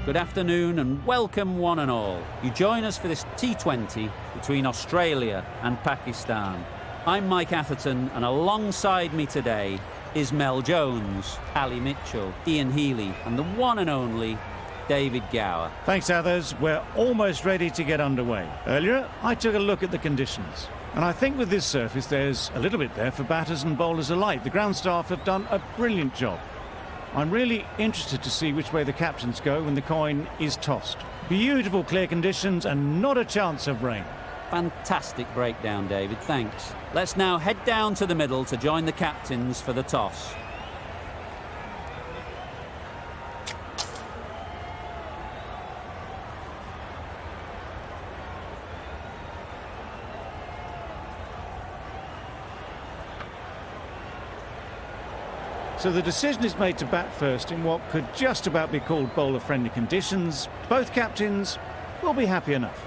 Good afternoon and welcome one and all. You join us for this T20 between Australia and Pakistan. I'm Mike Atherton, and alongside me today is Mel Jones, Ali Mitchell, Ian Healy and the one and only David Gower. Thanks, others. We're almost ready to get underway. Earlier, I took a look at the conditions. And I think with this surface, there's a little bit there for batters and bowlers alike. The ground staff have done a brilliant job. I'm really interested to see which way the captains go when the coin is tossed. Beautiful clear conditions and not a chance of rain. Fantastic breakdown, David, thanks. Let's now head down to the middle to join the captains for the toss. So the decision is made to bat first in what could just about be called bowler-friendly conditions. Both captains will be happy enough.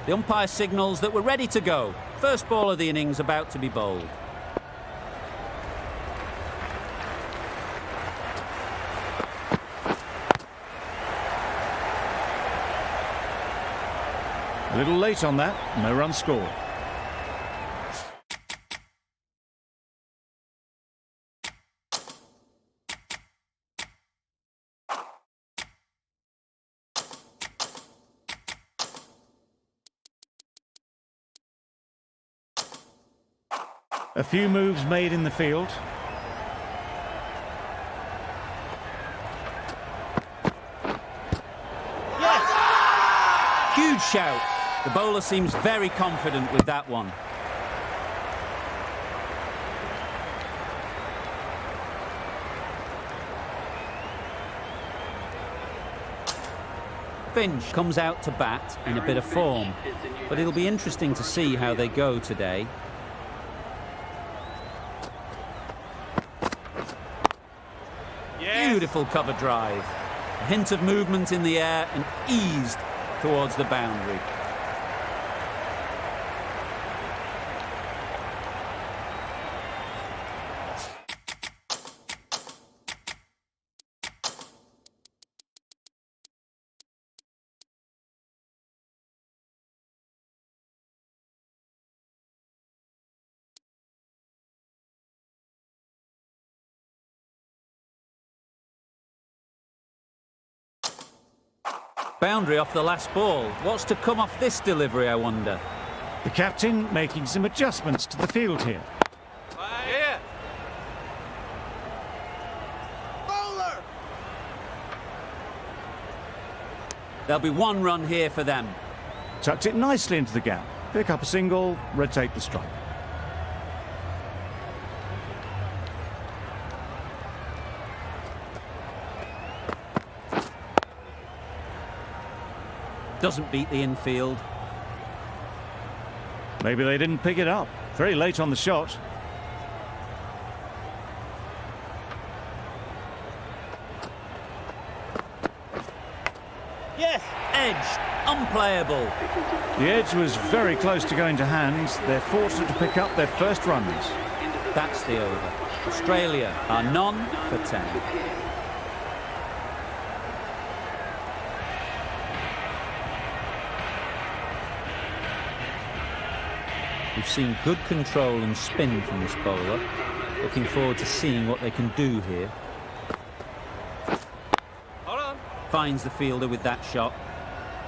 The umpire signals that we're ready to go. First ball of the innings about to be bowled. A little late on that, no run scored. A few moves made in the field. Yes! Huge shout. The bowler seems very confident with that one. Finch comes out to bat in a bit of form, but it'll be interesting to see how they go today. Beautiful cover drive. A hint of movement in the air and eased towards the boundary. Boundary off the last ball. What's to come off this delivery, I wonder? The captain making some adjustments to the field here. Yeah. Bowler! There'll be one run here for them. Tucked it nicely into the gap. Pick up a single, rotate the strike. Doesn't beat the infield. Maybe they didn't pick it up. Very late on the shot. Yes! Edged. Unplayable. The edge was very close to going to hands. They're fortunate to pick up their first runs. That's the over. Australia are none for 10. We've seen good control and spin from this bowler. Looking forward to seeing what they can do here. Hold on. Finds the fielder with that shot.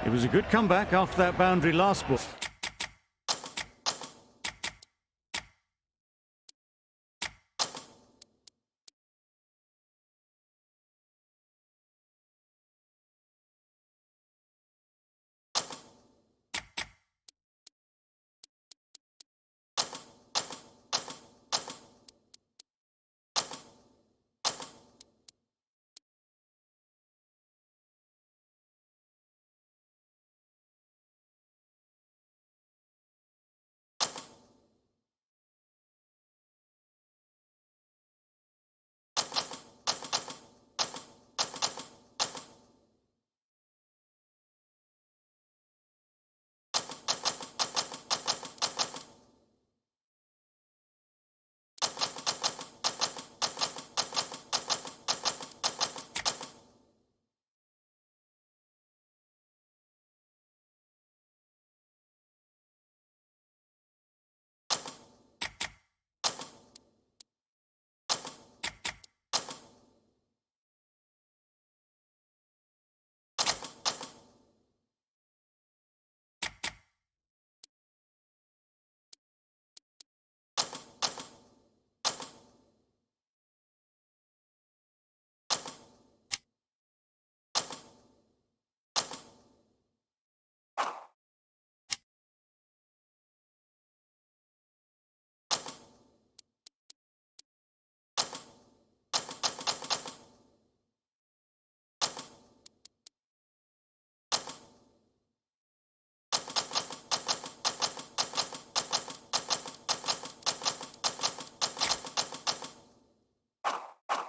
It was a good comeback after that boundary last ball.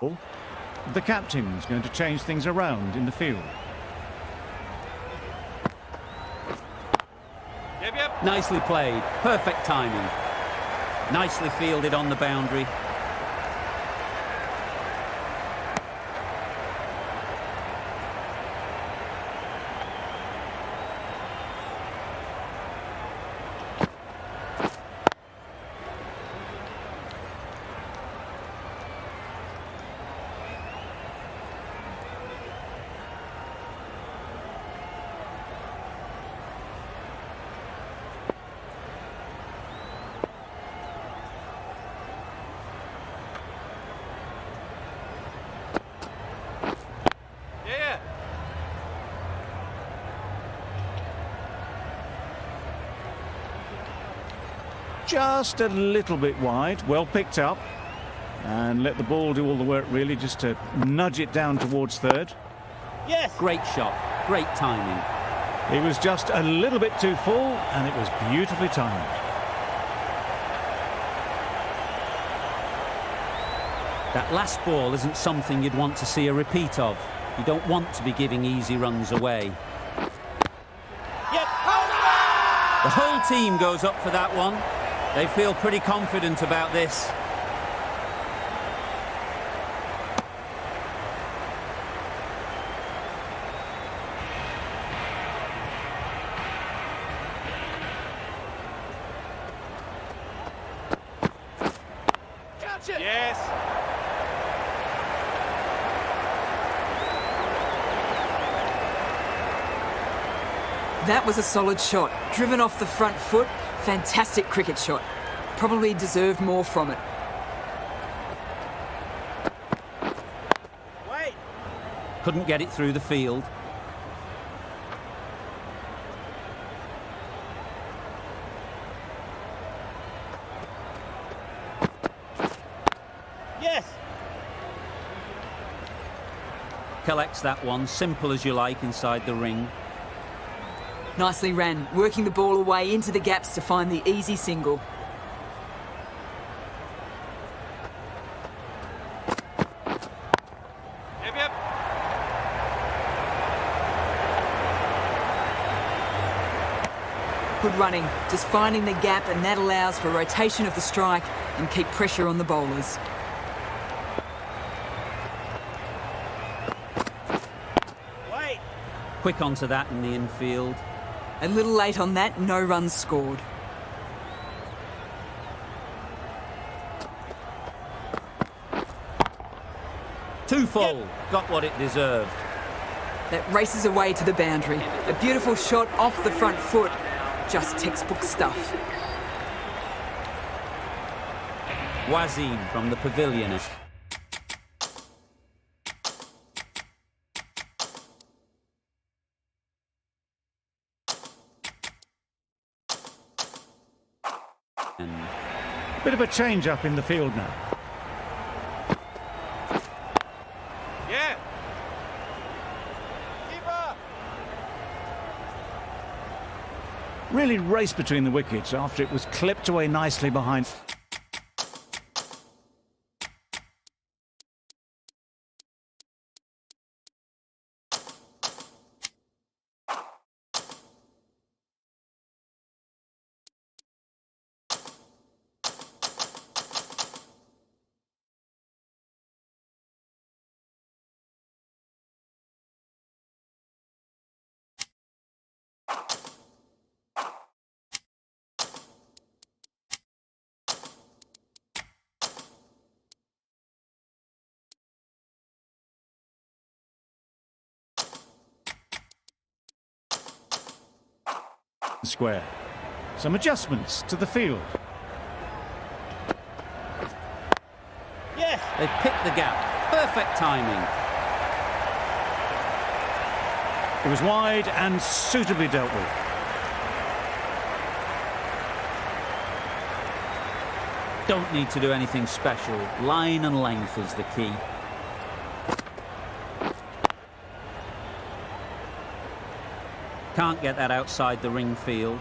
The captain's going to change things around in the field. Yep. Nicely played. Perfect timing. Nicely fielded on the boundary. Yeah. Just a little bit wide, well picked up. And let the ball do all the work really, just to nudge it down towards third. Yes. Great shot. Great timing. It was just a little bit too full, and it was beautifully timed. That last ball isn't something you'd want to see a repeat of. You don't want to be giving easy runs away. Yep. The whole team goes up for that one. They feel pretty confident about this. Catch it. Yes. That was a solid shot. Driven off the front foot. Fantastic cricket shot. Probably deserved more from it. Wait. Couldn't get it through the field. Yes. Collects that one, simple as you like, inside the ring. Nicely ran, working the ball away into the gaps to find the easy single. Yep. Good running, just finding the gap, and that allows for rotation of the strike and keep pressure on the bowlers. Wait. Quick onto that in the infield. A little late on that, no runs scored. Too full. Got what it deserved. That races away to the boundary. A beautiful shot off the front foot. Just textbook stuff. Wasim from the pavilion. Bit of a change up in the field now. Yeah. Keeper. Really raced between the wickets after it was clipped away nicely behind. Square. Some adjustments to the field. Yes. They've picked the gap. Perfect timing. It was wide and suitably dealt with. Don't need to do anything special. Line and length is the key. Can't get that outside the ring field.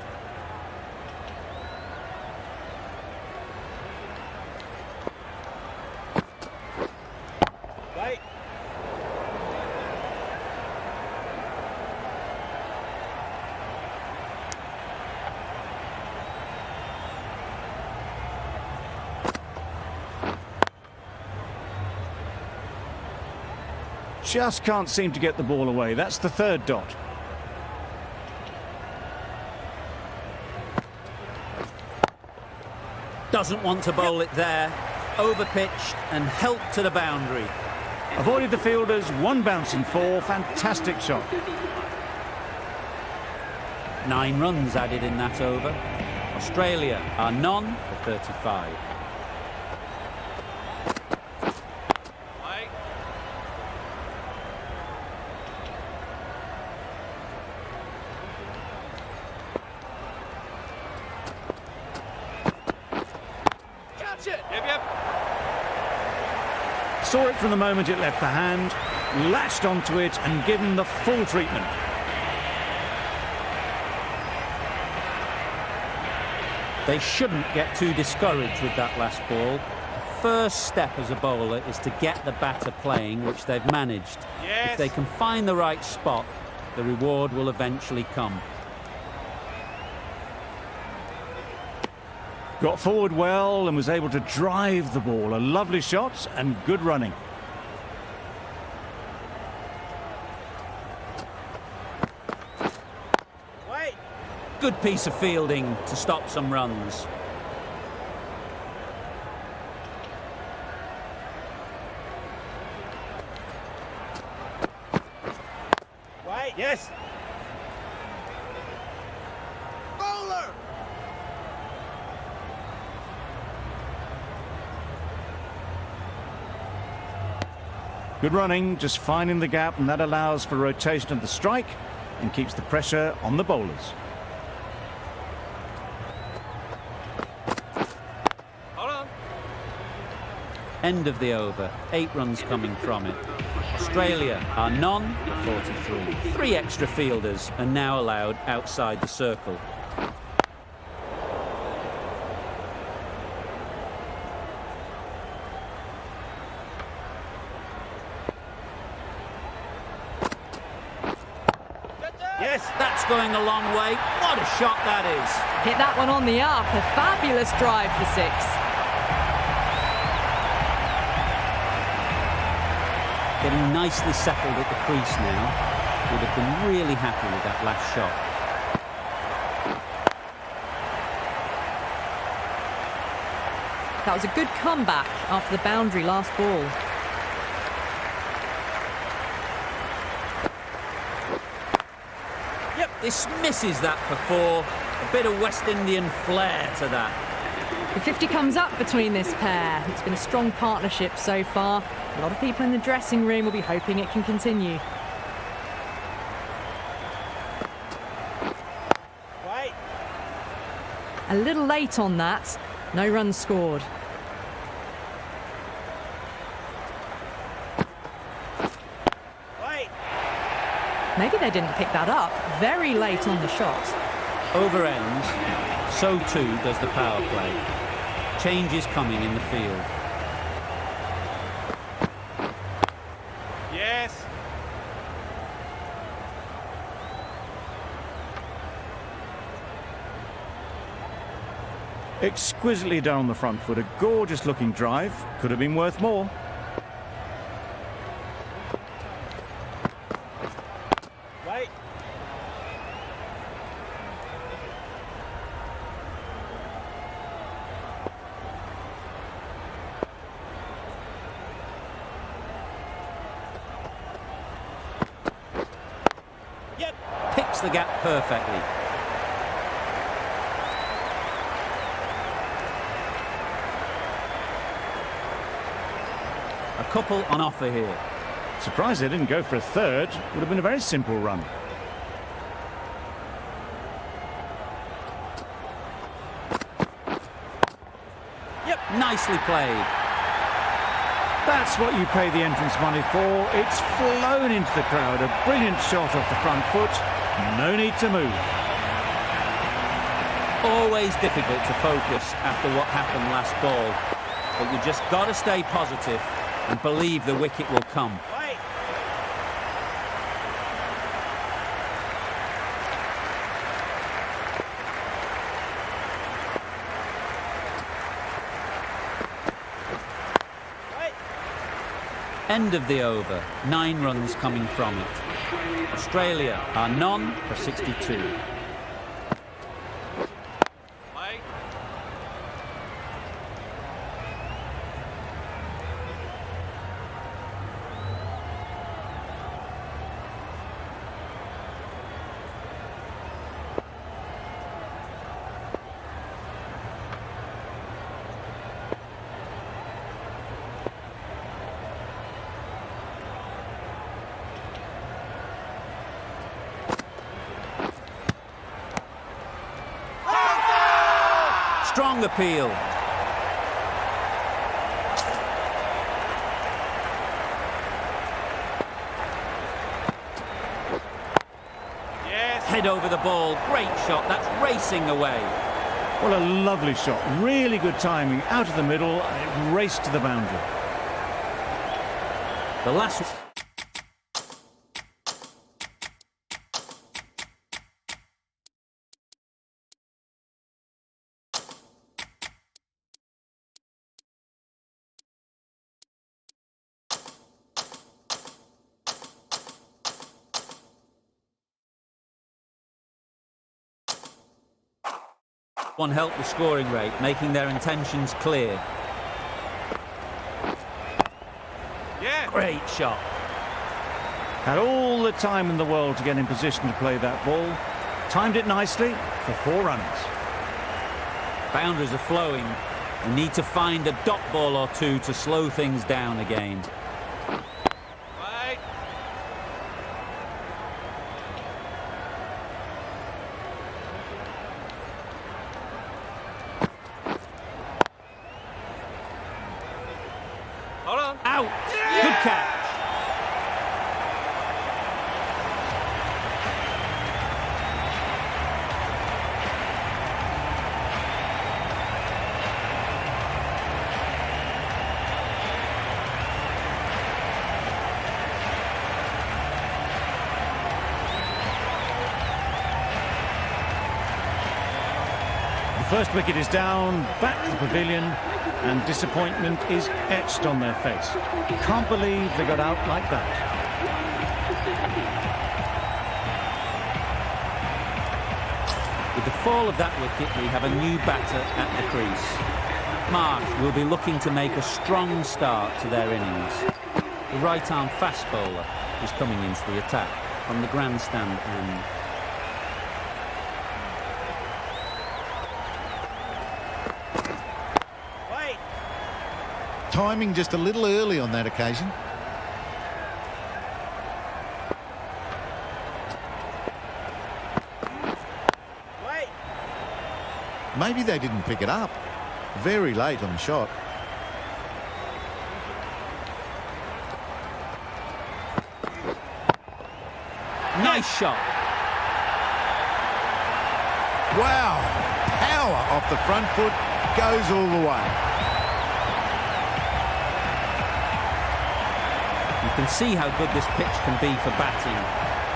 just can't seem to get the ball away. That's the third dot. Doesn't want to bowl it there. Overpitched and helped to the boundary. Avoided the fielders, one bouncing four. Fantastic shot. 9 runs added in that over. Australia are none for 35. Right. Catch it! Yep. Saw it from the moment it left the hand, latched onto it and given the full treatment. They shouldn't get too discouraged with that last ball. The first step as a bowler is to get the batter playing, which they've managed. Yes. If they can find the right spot, the reward will eventually come. Got forward well and was able to drive the ball. A lovely shot and good running. Wait. Good piece of fielding to stop some runs. Wait. Yes. Bowler. Good running, just finding the gap, and that allows for rotation of the strike and keeps the pressure on the bowlers. Hold on. End of the over. 8 runs coming from it. Australia are none for 43. 3 extra fielders are now allowed outside the circle. Yes. That's going a long way. What a shot that is. Hit that one on the arc. A fabulous drive for 6. Getting nicely settled at the crease now. Would have been really happy with that last shot. That was a good comeback after the boundary last ball. Yep, this misses that for 4. A bit of West Indian flair to that. The 50 comes up between this pair. It's been a strong partnership so far. A lot of people in the dressing room will be hoping it can continue. Wait. A little late on that. No runs scored. Wait. Maybe they didn't pick that up. Very late on the shot. Over ends, so too does the power play. Change is coming in the field. Yes. Exquisitely down the front foot, a gorgeous looking drive. Could have been worth more. Wait. Yep. Picks the gap perfectly. A couple on offer here. Surprised they didn't go for a third. Would have been a very simple run. Yep. Nicely played. That's what you pay the entrance money for. It's flown into the crowd. A brilliant shot off the front foot. No need to move. Always difficult to focus after what happened last ball. But you just got to stay positive and believe the wicket will come. Wait. Wait. End of the over, 9 runs coming from it. Australia are none for 62. Strong appeal. Yes. Head over the ball. Great shot. That's racing away. Well, a lovely shot. Really good timing. Out of the middle, it raced to the boundary. The last... one helped the scoring rate, making their intentions clear. Yeah. Great shot. Had all the time in the world to get in position to play that ball. Timed it nicely for 4 runs. Boundaries are flowing. We need to find a dot ball or two to slow things down again. Wait. Hold on. Out! Yeah! Good catch. The first wicket is down, back to the pavilion, and disappointment is etched on their face. Can't believe they got out like that. With the fall of that wicket, we have a new batter at the crease. Marsh will be looking to make a strong start to their innings. The right-arm fast bowler is coming into the attack from the grandstand end. Wait. Timing just a little early on that occasion. Wait. Maybe they didn't pick it up. Very late on the shot. Nice shot. Wow! Power off the front foot, goes all the way. You can see how good this pitch can be for batting.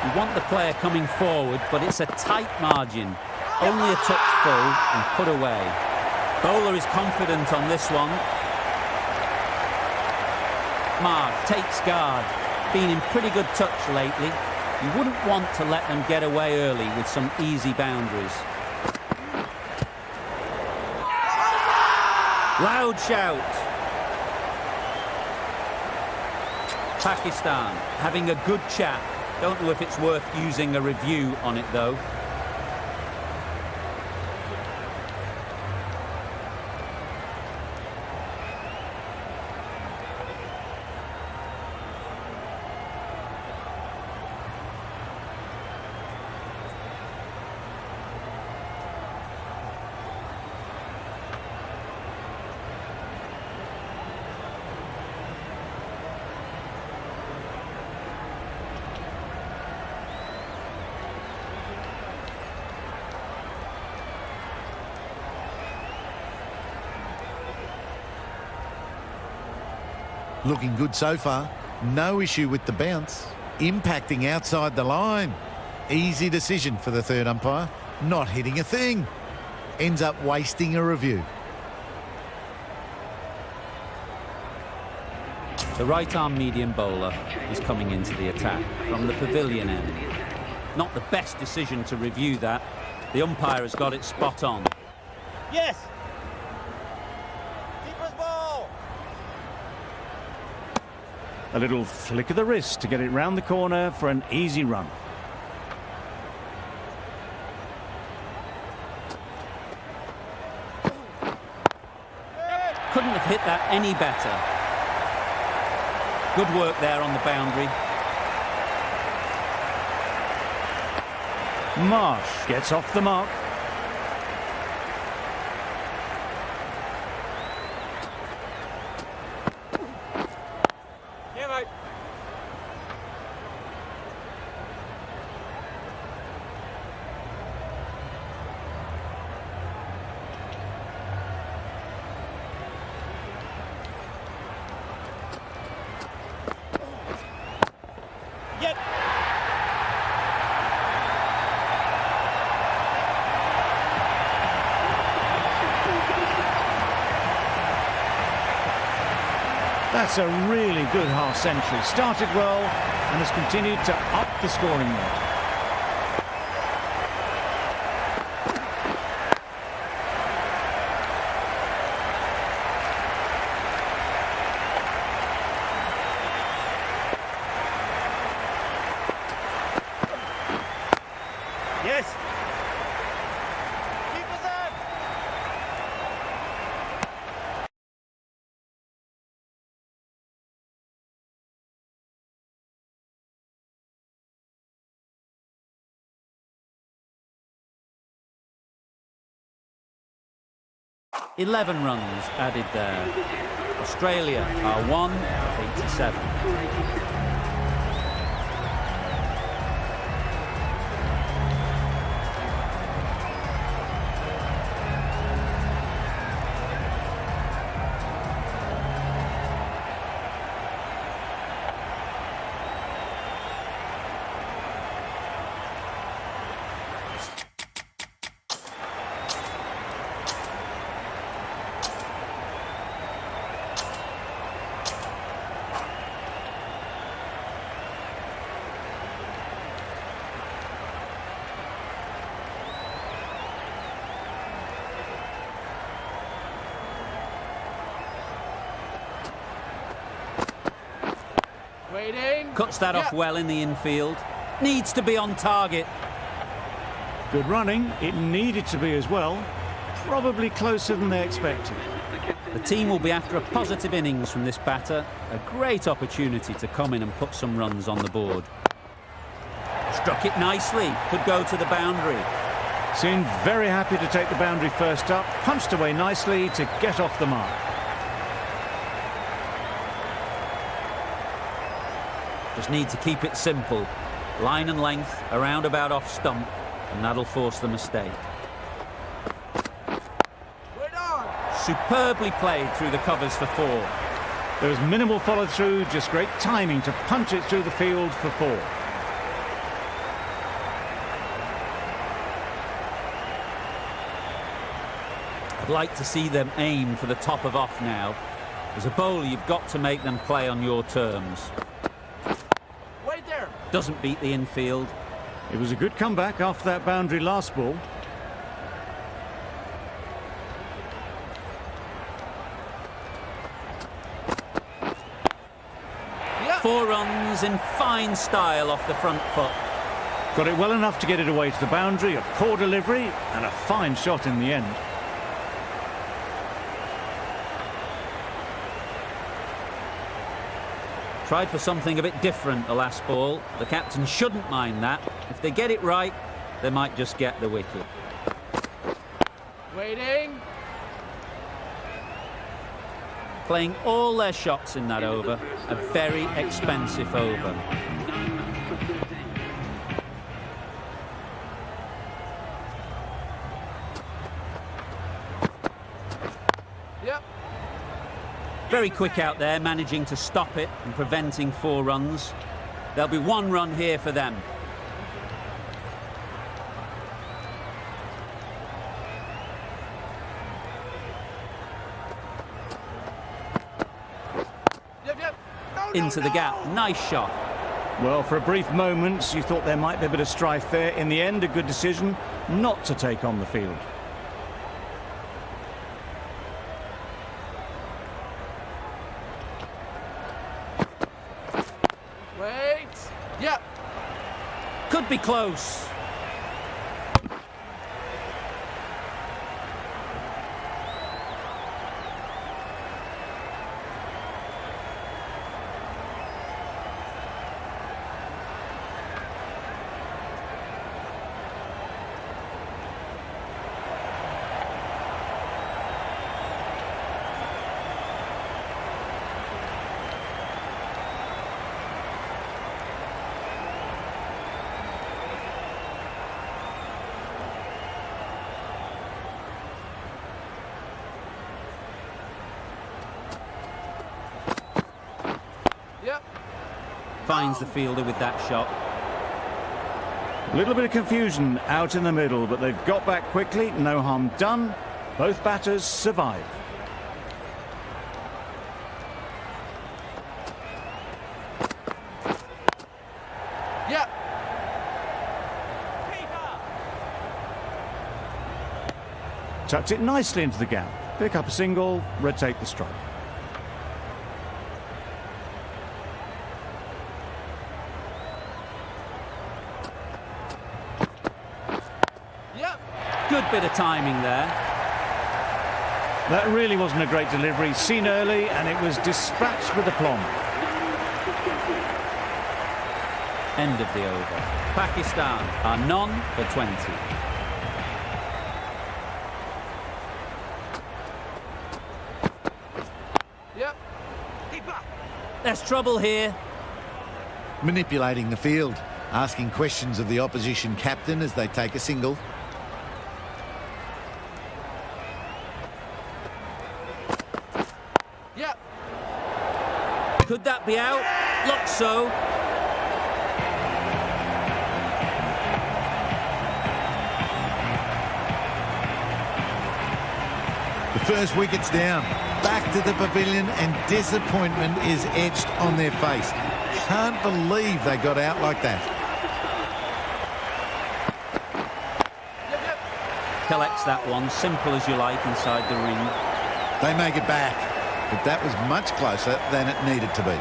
You want the player coming forward, but it's a tight margin. Only a touch full and put away. Bowler is confident on this one. Marsh takes guard. Been in pretty good touch lately. You wouldn't want to let them get away early with some easy boundaries. Loud shout. Pakistan having a good chat. Don't know if it's worth using a review on it though. Looking good so far. No issue with the bounce. Impacting outside the line. Easy decision for the third umpire. Not hitting a thing. Ends up wasting a review. The right-arm medium bowler is coming into the attack from the pavilion end. Not the best decision to review that. The umpire has got it spot on. Yes. Keeper's ball. A little flick of the wrist to get it round the corner for an easy run. Couldn't have hit that any better. Good work there on the boundary. Marsh gets off the mark. Yeah, mate. Yep. That's a really good half-century. Started well and has continued to up the scoring rate. Yes. Keeper's out. "11 runs added there. Australia are 1 of 87. Waiting. Cuts that off well in the infield. Needs to be on target. Good running. It needed to be as well. Probably closer than they expected. The team will be after a positive innings from this batter. A great opportunity to come in and put some runs on the board. Struck it nicely. Could go to the boundary. Seemed very happy to take the boundary first up. Punched away nicely to get off the mark. Just need to keep it simple. Line and length, around about off stump, and that'll force the mistake. Wait on. Superbly played through the covers for 4. There was minimal follow-through, just great timing to punch it through the field for 4. I'd like to see them aim for the top of off now. As a bowler, you've got to make them play on your terms. Wait there. Doesn't beat the infield. It was a good comeback after that boundary last ball. Yeah. 4 runs in fine style off the front foot. Got it well enough to get it away to the boundary, a poor delivery and a fine shot in the end. Tried for something a bit different the last ball. The captain shouldn't mind that. If they get it right, they might just get the wicket. Waiting. Playing all their shots in that over. A very expensive over. Yep. Very quick out there, managing to stop it and preventing 4 runs. There'll be 1 run here for them. Yep. Yep. Go. into the gap. Nice shot. Well, for a brief moment, you thought there might be a bit of strife there. In the end, a good decision not to take on the field. Wait. Yep. Could be close. Yep. Finds the fielder with that shot. A little bit of confusion out in the middle, but they've got back quickly. No harm done. Both batters survive. Yep. Tucked it nicely into the gap. Pick up a single, rotate the strike. Yep. Good bit of timing there. That really wasn't a great delivery. Seen early, and it was dispatched with aplomb. End of the over. Pakistan are none for 20. Yep. There's trouble here. Manipulating the field, asking questions of the opposition captain as they take a single. Yep. Could that be out? Looks so. The first wicket's down. Back to the pavilion and disappointment is etched on their face. Can't believe they got out like that. Yep. Yep. Collects that one, simple as you like, inside the ring. They make it back, but that was much closer than it needed to be.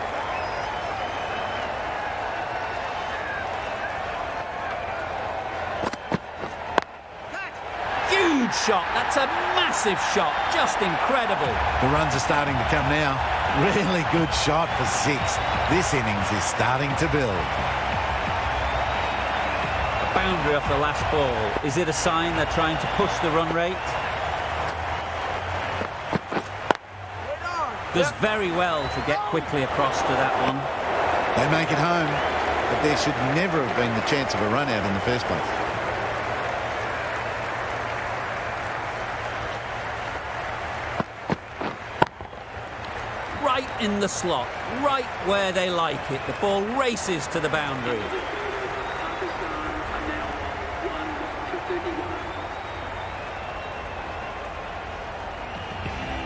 Huge shot. That's a massive shot. Just incredible. The runs are starting to come now. Really good shot for 6. This innings is starting to build. A boundary off the last ball. Is it a sign they're trying to push the run rate? Wait on. Does Yep. very well to get quickly across to that one. They make it home, but there should never have been the chance of a run out in the first place. Right in the slot, right where they like it. The ball races to the boundary.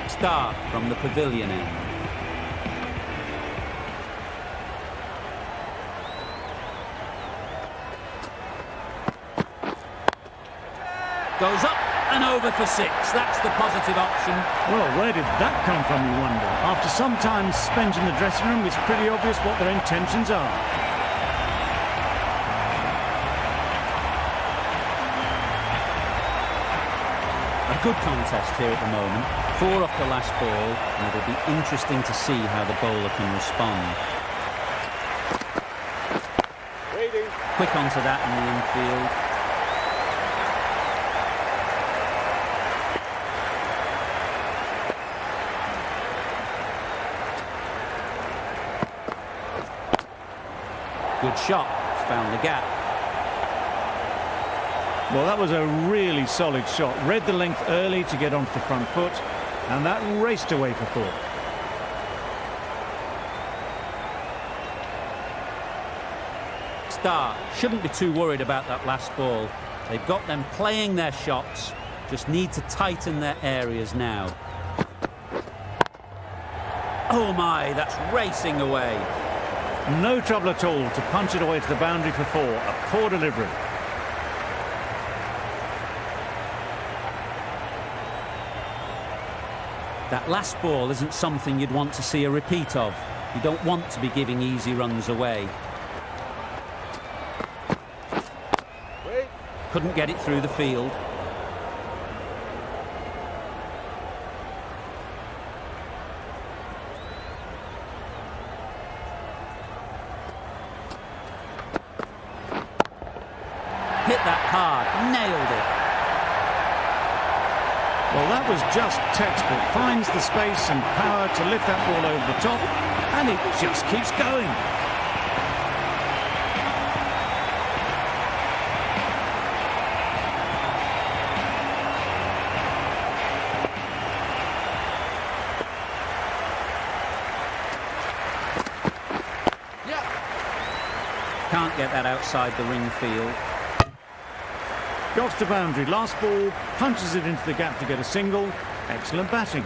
Start from the pavilion end. Goes up and over for 6. That's the positive option. Well, where did that come from, you wonder? After some time spent in the dressing room, it's pretty obvious what their intentions are. A good contest here at the moment. 4 off the last ball, and it'll be interesting to see how the bowler can respond. Quick onto that in the infield. Good shot. Found the gap. Well, that was a really solid shot. Read the length early to get onto the front foot, and that raced away for 4. Start shouldn't be too worried about that last ball. They've got them playing their shots, just need to tighten their areas now. Oh my, that's racing away. No trouble at all to punch it away to the boundary for 4. A poor delivery. That last ball isn't something you'd want to see a repeat of. You don't want to be giving easy runs away. Wait. Couldn't get it through the field. Hit that hard, nailed it. Well, that was just textbook. Finds the space and power to lift that ball over the top, and it just keeps going. Yeah. Can't get that outside the ring field. Got to the boundary. Last ball, punches it into the gap to get a single. Excellent batting.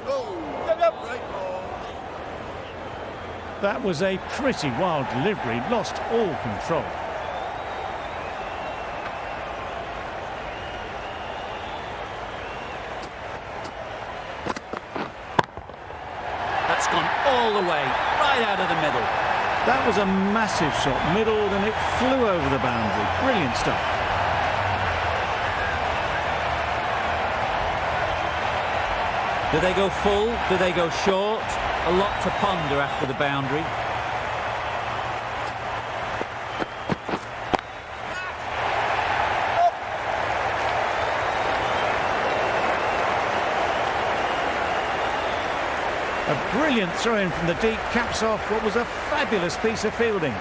Oh. Yep, yep. Right ball. That was a pretty wild delivery. Lost all control. That's gone all the way, right out of the middle. That was a massive shot, middled, and it flew over the boundary. Brilliant stuff. Do they go full? Do they go short? A lot to ponder after the boundary. A brilliant throw-in from the deep caps off what was a fabulous piece of fielding.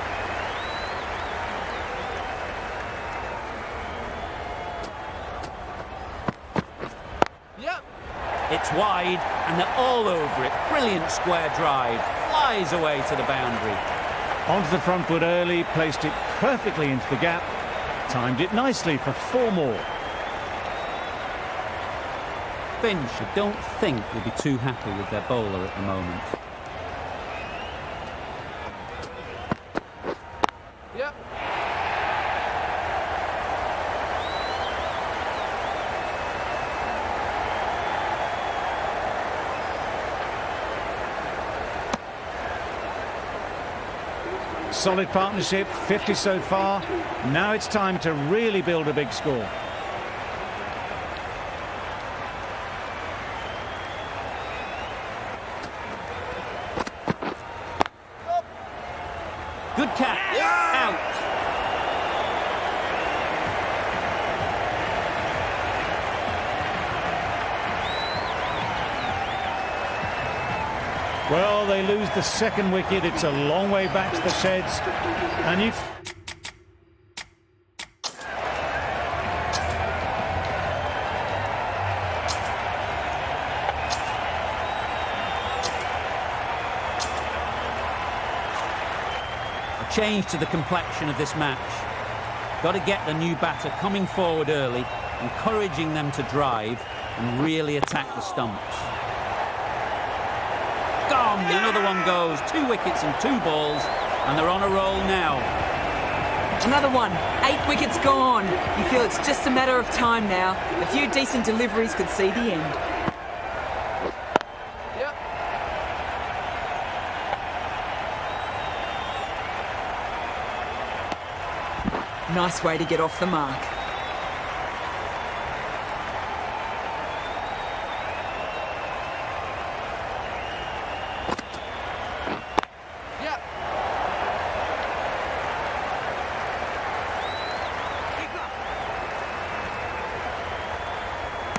Yep. It's wide, and they're all over it. Brilliant square drive. Flies away to the boundary. Onto the front foot early, placed it perfectly into the gap. Timed it nicely for 4 more. Finch, I don't think, will be too happy with their bowler at the moment. Yep. Solid partnership, 50 so far. Now it's time to really build a big score. Good catch. Out. Well, they lose the second wicket. It's a long way back to the sheds. And you... Change to the complexion of this match. Got to get the new batter coming forward early, encouraging them to drive and really attack the stumps. Gone! Another one goes. 2 wickets and 2 balls, and they're on a roll now. Another one. 8 wickets gone. You feel it's just a matter of time now. A few decent deliveries could see the end. Yep. Nice way to get off the mark. Yep.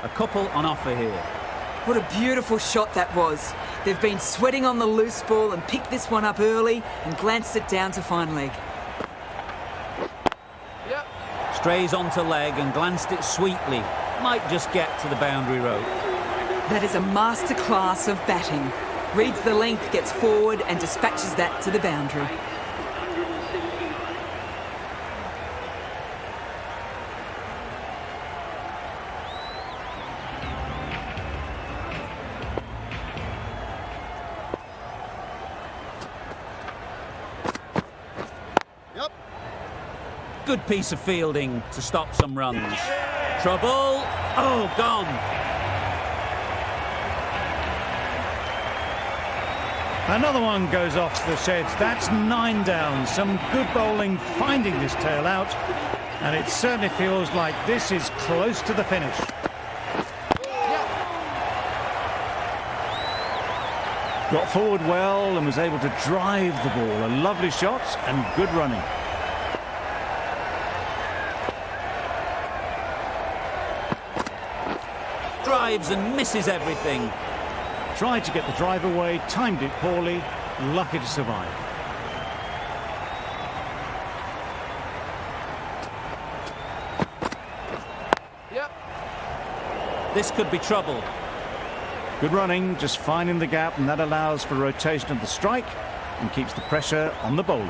A couple on offer here. What a beautiful shot that was. They've been sweating on the loose ball and picked this one up early and glanced it down to fine leg. Yep. Strays onto leg and glanced it sweetly. Might just get to the boundary rope. That is a masterclass of batting. Reads the length, gets forward and dispatches that to the boundary. Good piece of fielding to stop some runs. Trouble. Oh, gone. Another one goes off the sheds. That's 9 down. Some good bowling finding this tail out. And it certainly feels like this is close to the finish. Got forward well and was able to drive the ball. A lovely shot and good running. Drives and misses everything. Tried to get the drive away, timed it poorly, lucky to survive. Yep. This could be trouble. Good running, just finding the gap, and that allows for rotation of the strike and keeps the pressure on the bowlers.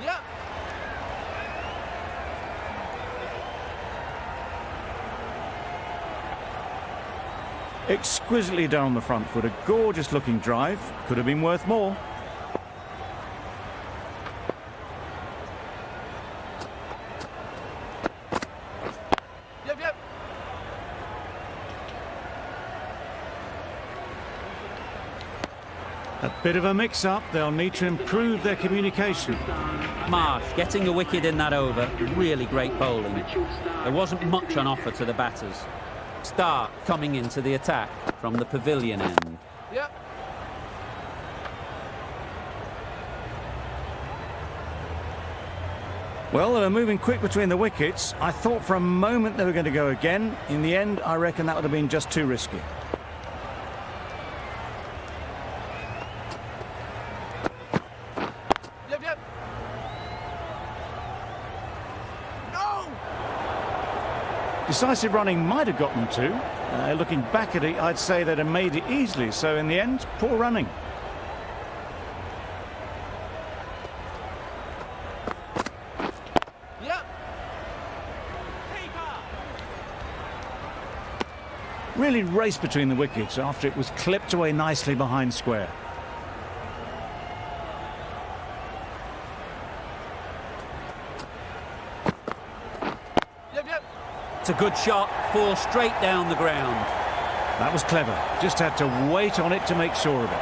Yep. Exquisitely done on the front foot, a gorgeous looking drive, could have been worth more. Yep, yep. A bit of a mix-up, they'll need to improve their communication. Marsh getting a wicket in that over. Really great bowling. There wasn't much on offer to the batters. Stark coming into the attack from the pavilion end. Yep. Well, they were moving quick between the wickets. I thought for a moment they were going to go again. In the end, I reckon that would have been just too risky. Yep, yep. No! Decisive running might have gotten two. Looking back at it, I'd say they'd have made it easily. So in the end, poor running. Yep. Really raced between the wickets after it was clipped away nicely behind square. Yep, yep. It's a good shot, 4 straight down the ground. That was clever. Just had to wait on it to make sure of it.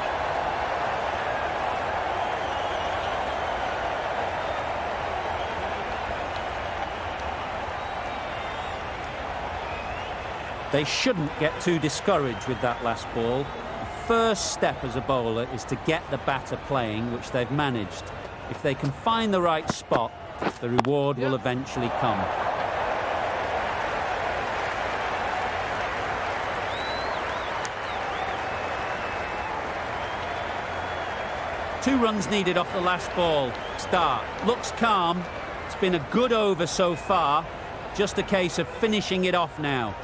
They shouldn't get too discouraged with that last ball. The first step as a bowler is to get the batter playing, which they've managed. If they can find the right spot, the reward will eventually come. Two runs needed off the last ball. Stark looks calm. It's been a good over so far. Just a case of finishing it off now.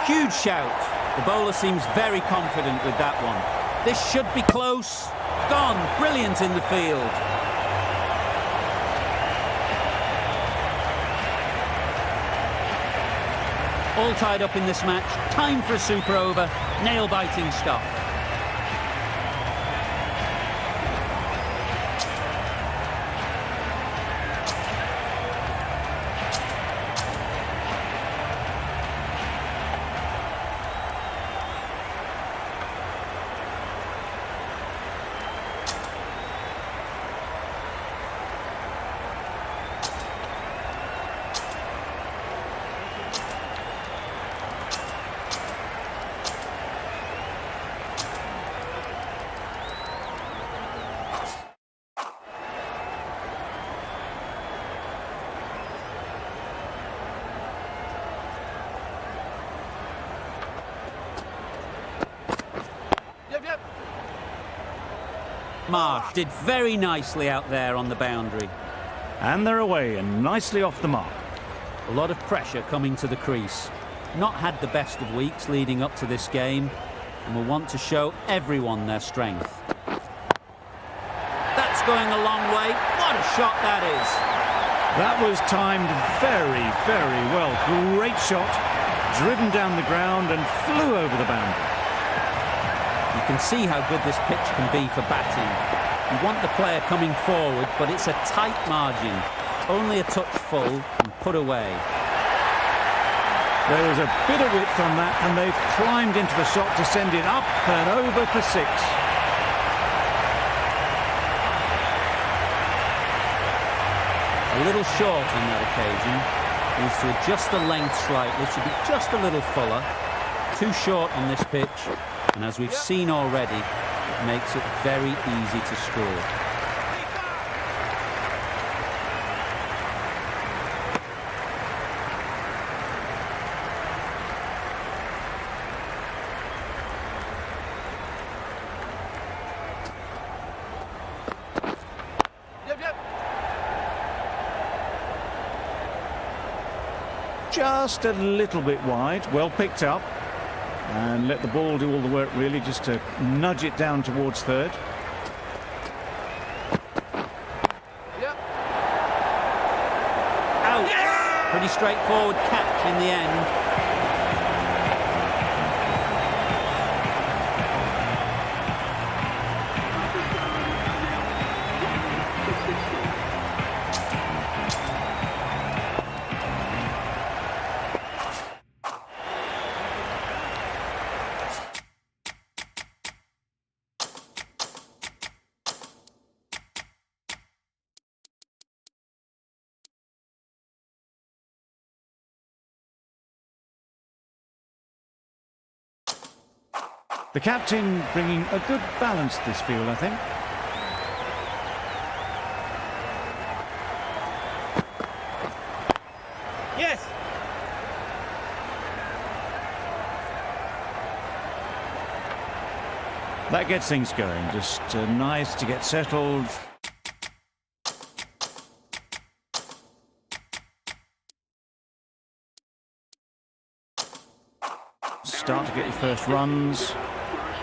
Huge shout. The bowler seems very confident with that one. This should be close. Gone. Brilliant in the field. All tied up in this match. Time for a super over. Nail-biting stuff. Marsh did very nicely out there on the boundary. And they're away and nicely off the mark. A lot of pressure coming to the crease. Not had the best of weeks leading up to this game and will want to show everyone their strength. That's going a long way. What a shot that is. That was timed very, very well. Great shot. driven down the ground and flew over the boundary. You can see how good this pitch can be for batting. You want the player coming forward, but it's a tight margin. Only a touch full and put away. There was a bit of width on that, and they've climbed into the shot to send it up and over for 6. A little short on that occasion. Needs to adjust the length slightly to be just a little fuller. Too short on this pitch, and as we've seen already, it makes it very easy to score. Just a little bit wide, well picked up, and let the ball do all the work really, just to nudge it down towards third. Out! Yes! Pretty straightforward catch in the end. The captain bringing a good balance to this field, I think. Yes! That gets things going, just nice to get settled. Start to get your first runs.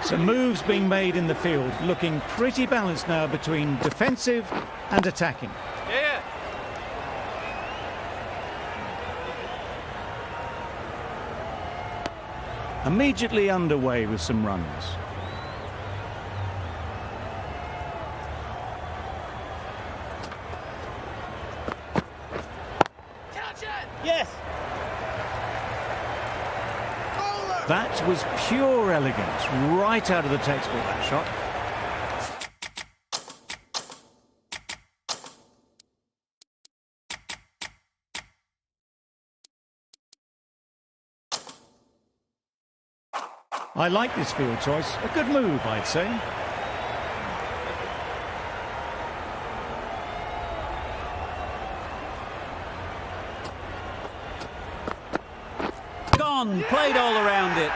Some moves being made in the field, looking pretty balanced now between defensive and attacking. Yeah. Immediately underway with some runs. Catch it! Yes! That was pure elegance, right out of the textbook, that shot. I like this field choice. A good move, I'd say. Gone, played all around it.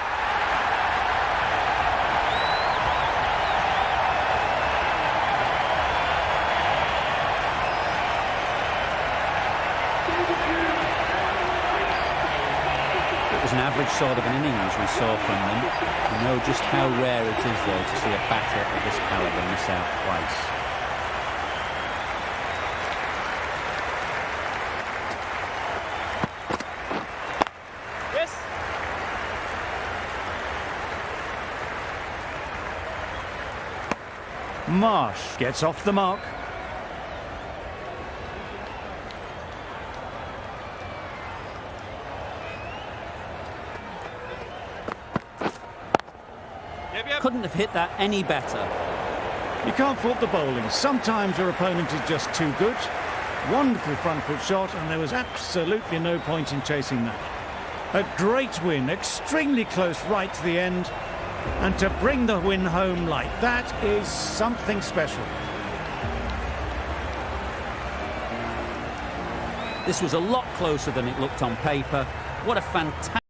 It was an average sort of an innings we saw from them. We know just how rare it is, though, to see a batter of this calibre miss out twice. Marsh gets off the mark. Couldn't have hit that any better. You can't fault the bowling. Sometimes your opponent is just too good. Wonderful front foot shot, and there was absolutely no point in chasing that. A great win, extremely close right to the end. And to bring the win home like that is something special. This was a lot closer than it looked on paper. What a fantastic...